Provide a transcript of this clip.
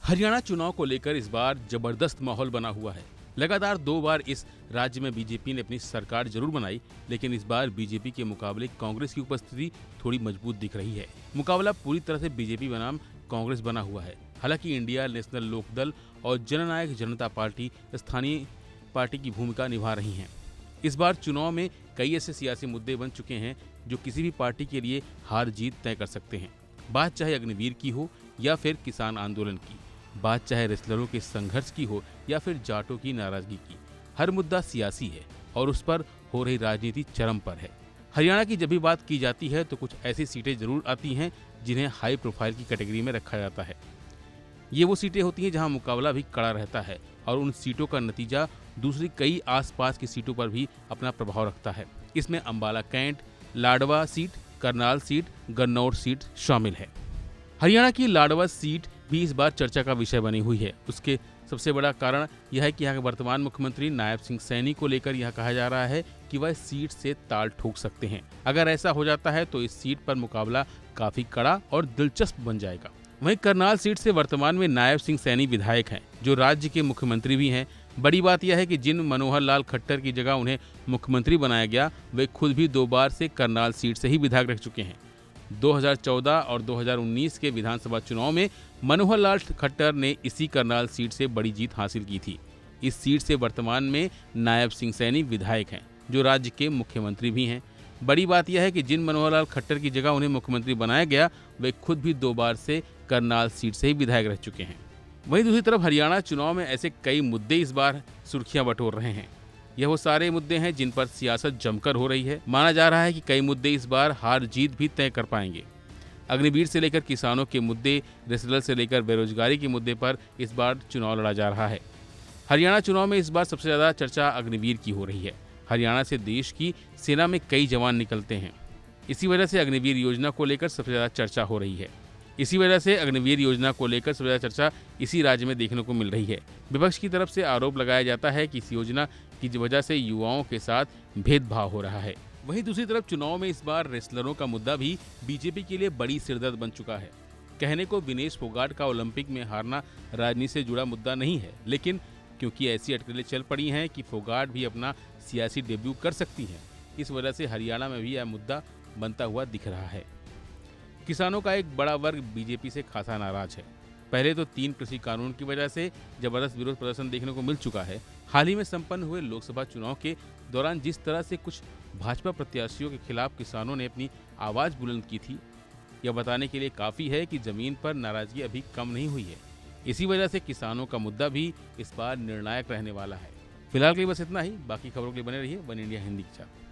हरियाणा चुनाव को लेकर इस बार जबरदस्त माहौल बना हुआ है। लगातार 2 बार इस राज्य में बीजेपी ने अपनी सरकार जरूर बनाई, लेकिन इस बार बीजेपी के मुकाबले कांग्रेस की उपस्थिति थोड़ी मजबूत दिख रही है। मुकाबला पूरी तरह से बीजेपी बनाम कांग्रेस बना हुआ है। हालांकि इंडिया नेशनल लोकदल और जननायक जनता पार्टी स्थानीय पार्टी की भूमिका निभा रही हैं। इस बार चुनाव में कई ऐसे सियासी मुद्दे बन चुके हैं जो किसी भी पार्टी के लिए हार जीत तय कर सकते हैं। बात चाहे अग्निवीर की हो या फिर किसान आंदोलन की, बात चाहे रेसलरों के संघर्ष की हो या फिर जाटों की नाराजगी की, हर मुद्दा सियासी है और उस पर हो रही राजनीति चरम पर है। हरियाणा की जब भी बात की जाती है तो कुछ ऐसी सीटें जरूर आती हैं जिन्हें हाई प्रोफाइल की कैटेगरी में रखा जाता है। ये वो सीटें होती हैं जहां मुकाबला भी कड़ा रहता है और उन सीटों का नतीजा दूसरी कई आसपास की सीटों पर भी अपना प्रभाव रखता है। इसमें Ambala cantt, Ladwa seat, Karnal seat, Gannaur seat शामिल है। हरियाणा की लाडवा सीट भी इस बार चर्चा का विषय बनी हुई है। उसके सबसे बड़ा कारण यह है कि यहाँ के वर्तमान मुख्यमंत्री नायब सिंह सैनी को लेकर यह कहा जा रहा है कि वह सीट से ताल ठोक सकते हैं। अगर ऐसा हो जाता है तो इस सीट पर मुकाबला काफी कड़ा और दिलचस्प बन जाएगा। वहीं करनाल सीट से वर्तमान में नायब सिंह सैनी विधायक हैं, जो राज्य के मुख्यमंत्री भी हैं। बड़ी बात यह है कि जिन मनोहर लाल खट्टर की जगह उन्हें मुख्यमंत्री बनाया गया, वे खुद भी 2 बार से करनाल सीट से ही विधायक रह चुके हैं। 2014 और 2019 के विधानसभा चुनाव में मनोहर लाल खट्टर ने इसी करनाल सीट से बड़ी जीत हासिल की थी। इस सीट से वर्तमान में नायब सिंह सैनी विधायक हैं, जो राज्य के मुख्यमंत्री भी हैं। बड़ी बात यह है कि जिन मनोहर लाल खट्टर की जगह उन्हें मुख्यमंत्री बनाया गया, वे खुद भी 2 बार से करनाल सीट से ही विधायक रह चुके हैं। वहीं दूसरी तरफ हरियाणा चुनाव में ऐसे कई मुद्दे इस बार सुर्खियां बटोर रहे हैं। यह वो सारे मुद्दे हैं जिन पर सियासत जमकर हो रही है। माना जा रहा है कि कई मुद्दे इस बार हार जीत भी तय कर पाएंगे। अग्निवीर से लेकर किसानों के मुद्दे, रेसलर से लेकर बेरोजगारी के मुद्दे पर इस बार चुनाव लड़ा जा रहा है। हरियाणा चुनाव में इस बार सबसे ज्यादा चर्चा अग्निवीर की हो रही है। हरियाणा से देश की सेना में कई जवान निकलते हैं। इसी वजह से अग्निवीर योजना को लेकर सबसे ज्यादा चर्चा हो रही है। इसी राज्य में देखने को मिल रही है। विपक्ष की तरफ से आरोप लगाया जाता है कि इस योजना की वजह से युवाओं के साथ भेदभाव हो रहा है। वहीं दूसरी तरफ चुनाव में इस बार रेसलरों का मुद्दा भी बीजेपी के लिए बड़ी सिरदर्द बन चुका है। कहने को विनेश फोगाट का ओलंपिक में हारना राजनीति से जुड़ा मुद्दा नहीं है, लेकिन क्योंकि ऐसी अटकलें चल पड़ी हैं कि फोगाट भी अपना सियासी डेब्यू कर सकती हैं, इस वजह से हरियाणा में भी यह मुद्दा बनता हुआ दिख रहा है। किसानों का एक बड़ा वर्ग बीजेपी से खासा नाराज है। पहले तो 3 कृषि कानून की वजह से जबरदस्त विरोध प्रदर्शन देखने को मिल चुका है। हाल ही में संपन्न हुए लोकसभा चुनाव के दौरान जिस तरह से कुछ भाजपा प्रत्याशियों के खिलाफ किसानों ने अपनी आवाज बुलंद की थी, यह बताने के लिए काफी है कि जमीन पर नाराजगी अभी कम नहीं हुई है। इसी वजह से किसानों का मुद्दा भी इस बार निर्णायक रहने वाला है। फिलहाल के लिए बस इतना ही। बाकी खबरों के लिए बने रहिए वन इंडिया हिंदी के साथ।